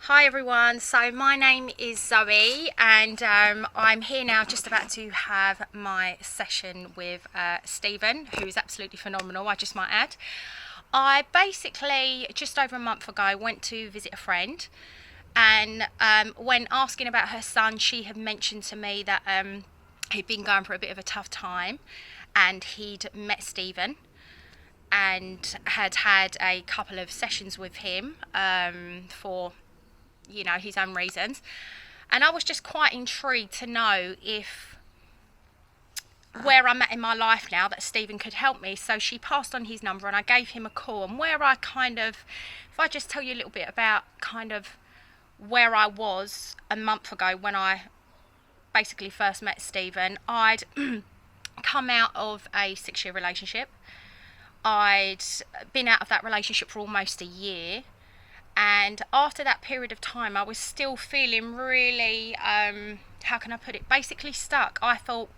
Hi everyone, so my name is Zoe and I'm here now just about to have my session with Stephen, who's absolutely phenomenal, I just might add. I basically, just over a month ago, went to visit a friend, and when asking about her son, she had mentioned to me that he'd been going for a bit of a tough time and he'd met Stephen and had a couple of sessions with him for his own reasons. And I was just quite intrigued to know if where I'm at in my life now that Stephen could help me. So she passed on his number and I gave him a call. And where I if I just tell you a little bit about kind of where I was a month ago when I basically first met Stephen, I'd come out of a 6-year relationship. I'd been out of that relationship for almost a year. And after that period of time, I was still feeling really, how can I put it, basically stuck. I thought,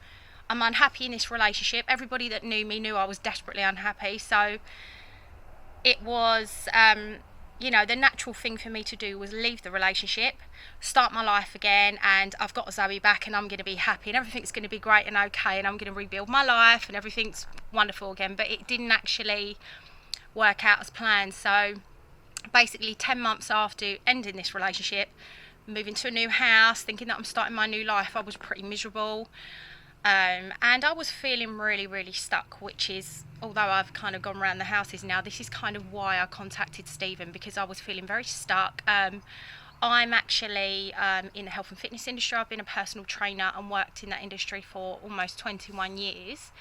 I'm unhappy in this relationship. Everybody that knew me knew I was desperately unhappy. So it was, the natural thing for me to do was leave the relationship, start my life again, and I've got Zoe back and I'm going to be happy and everything's going to be great and okay and I'm going to rebuild my life and everything's wonderful again. But it didn't actually work out as planned. So basically 10 months after ending this relationship, moving to a new house, thinking that I'm starting my new life, I was pretty miserable, and I was feeling really, really stuck, which is, although I've kind of gone around the houses now, this is kind of why I contacted Stephen, because I was feeling very stuck. I'm actually in the health and fitness industry. I've been a personal trainer and worked in that industry for almost 21 years.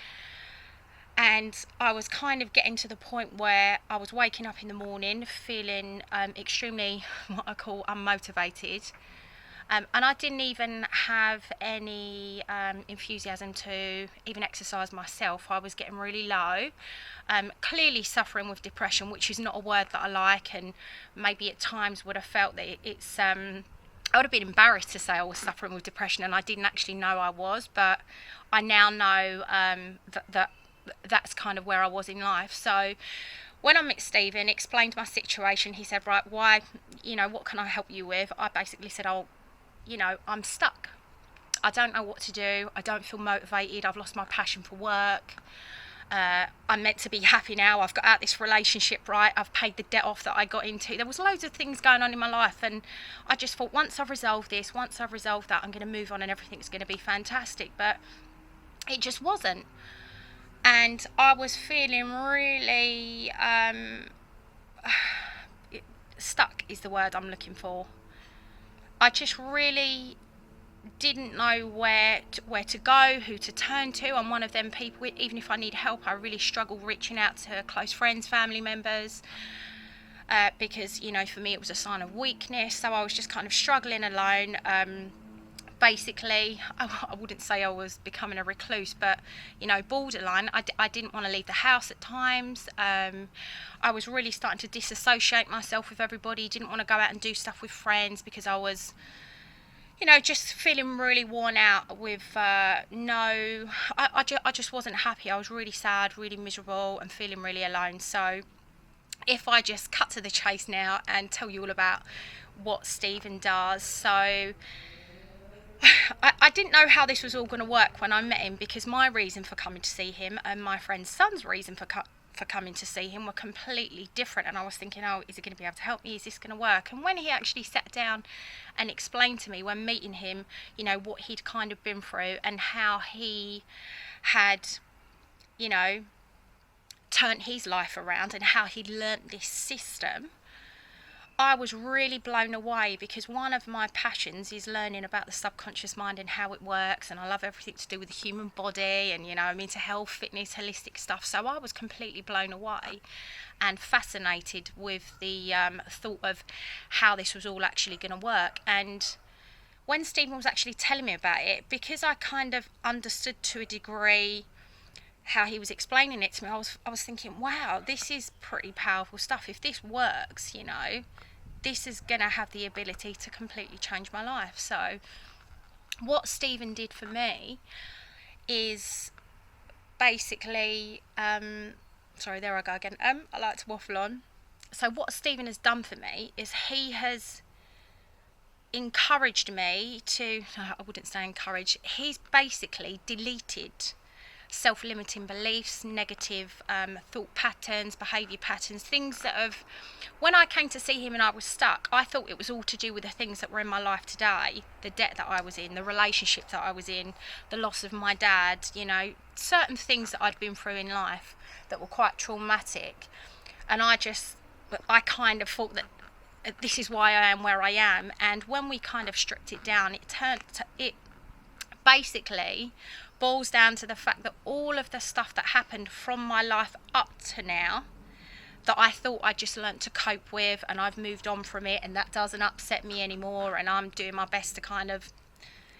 And I was kind of getting to the point where I was waking up in the morning feeling extremely, what I call, unmotivated. And I didn't even have any enthusiasm to even exercise myself. I was getting really low, clearly suffering with depression, which is not a word that I like, and maybe at times would have felt that it's... I would have been embarrassed to say I was suffering with depression, and I didn't actually know I was, but I now know that that's kind of where I was in life. So when I met Stephen, explained my situation, he said, right, why, what can I help you with? I basically said, I'm stuck. I don't know what to do. I don't feel motivated. I've lost my passion for work. I'm meant to be happy now. I've got out this relationship, right? I've paid the debt off that I got into. There was loads of things going on in my life, and I just thought, once I've resolved this, once I've resolved that, I'm going to move on and everything's going to be fantastic. But it just wasn't. And I was feeling really stuck is the word I'm looking for. I just really didn't know where to go, who to turn to. I'm one of them people, even if I need help, I really struggle reaching out to close friends, family members, because, for me it was a sign of weakness. So I was just kind of struggling alone. Basically, I wouldn't say I was becoming a recluse, but borderline. I didn't want to leave the house at times. I was really starting to disassociate myself with everybody. Didn't want to go out and do stuff with friends because I was just feeling really worn out with I just wasn't happy. I was really sad, really miserable, and feeling really alone. So if I just cut to the chase now and tell you all about what Stephen does. So I didn't know how this was all going to work when I met him, because my reason for coming to see him and my friend's son's reason for coming to see him were completely different. And I was thinking, oh, is he going to be able to help me? Is this going to work? And when he actually sat down and explained to me, when meeting him, what he'd kind of been through and how he had, turned his life around and how he'd learnt this system, I was really blown away, because one of my passions is learning about the subconscious mind and how it works, and I love everything to do with the human body and, I'm into health, fitness, holistic stuff. So I was completely blown away and fascinated with the thought of how this was all actually going to work. And when Stephen was actually telling me about it, because I kind of understood to a degree how he was explaining it to me, I was thinking, wow, this is pretty powerful stuff. If this works, this is going to have the ability to completely change my life. So what Stephen did for me is basically, sorry, there I go again. I like to waffle on. So what Stephen has done for me is he has encouraged me to, no, I wouldn't say encourage, he's basically deleted self-limiting beliefs, negative thought patterns, behaviour patterns, things that have, when I came to see him and I was stuck, I thought it was all to do with the things that were in my life today, the debt that I was in, the relationship that I was in, the loss of my dad, you know, certain things that I'd been through in life that were quite traumatic. And I kind of thought that this is why I am where I am. And when we kind of stripped it down, it basically boils down to the fact that all of the stuff that happened from my life up to now that I thought I just learnt to cope with, and I've moved on from it, and that doesn't upset me anymore, and I'm doing my best to kind of,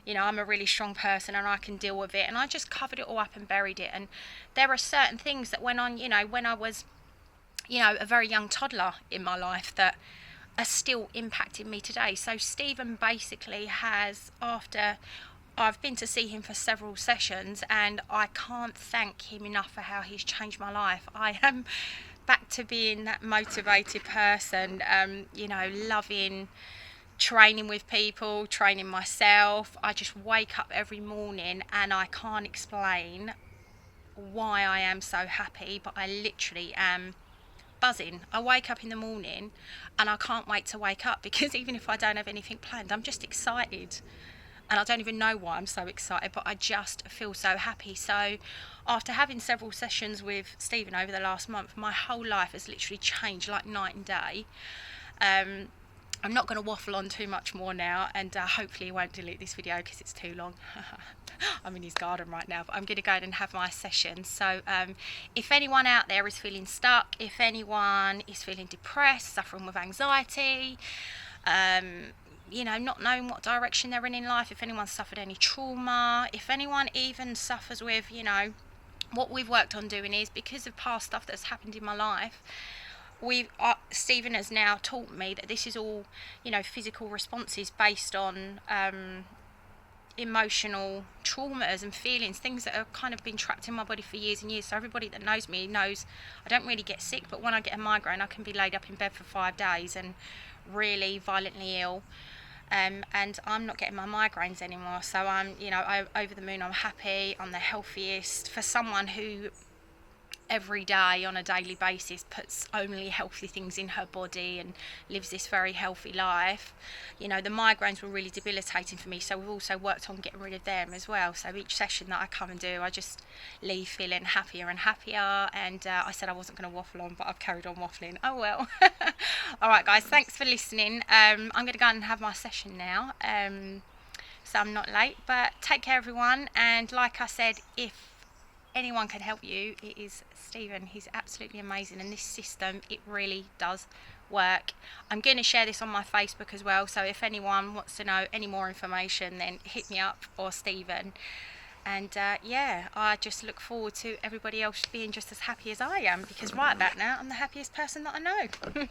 you know, I'm a really strong person and I can deal with it, and I just covered it all up and buried it. And there are certain things that went on, you know, when I was, you know, a very young toddler in my life that are still impacting me today. So Stephen basically has, after I've been to see him for several sessions, and I can't thank him enough for how he's changed my life. I am back to being that motivated person, you know, loving training with people, training myself. I just wake up every morning and I can't explain why I am so happy, but I literally am buzzing. I wake up in the morning and I can't wait to wake up, because even if I don't have anything planned, I'm just excited. And I don't even know why I'm so excited, but I just feel so happy. So after having several sessions with Stephen over the last month, my whole life has literally changed like night and day. I'm not going to waffle on too much more now, and hopefully he won't delete this video because it's too long. I'm in his garden right now, but I'm going to go ahead and have my session. So if anyone out there is feeling stuck, if anyone is feeling depressed, suffering with anxiety, you know, not knowing what direction they're in life, if anyone suffered any trauma, if anyone even suffers with, you know, what we've worked on doing is, because of past stuff that's happened in my life, Stephen has now taught me that this is all, you know, physical responses based on emotional traumas and feelings, things that have kind of been trapped in my body for years and years. So everybody that knows me knows I don't really get sick, but when I get a migraine I can be laid up in bed for 5 days and really violently ill. And I'm not getting my migraines anymore, so I'm, you know, over the moon. I'm happy. I'm the healthiest for someone who every day on a daily basis puts only healthy things in her body and lives this very healthy life. You know, the migraines were really debilitating for me, so we've also worked on getting rid of them as well. So each session that I come and do, I just leave feeling happier and happier. And I said I wasn't going to waffle on, but I've carried on waffling. Oh well. All right guys, thanks for listening. I'm going to go and have my session now, so I'm not late. But take care everyone, and like I said, if anyone can help you, it is Stephen. He's absolutely amazing, and this system, it really does work. I'm going to share this on my Facebook as well, so if anyone wants to know any more information, then hit me up or Stephen. And yeah, I just look forward to everybody else being just as happy as I am, because right about now I'm the happiest person that I know.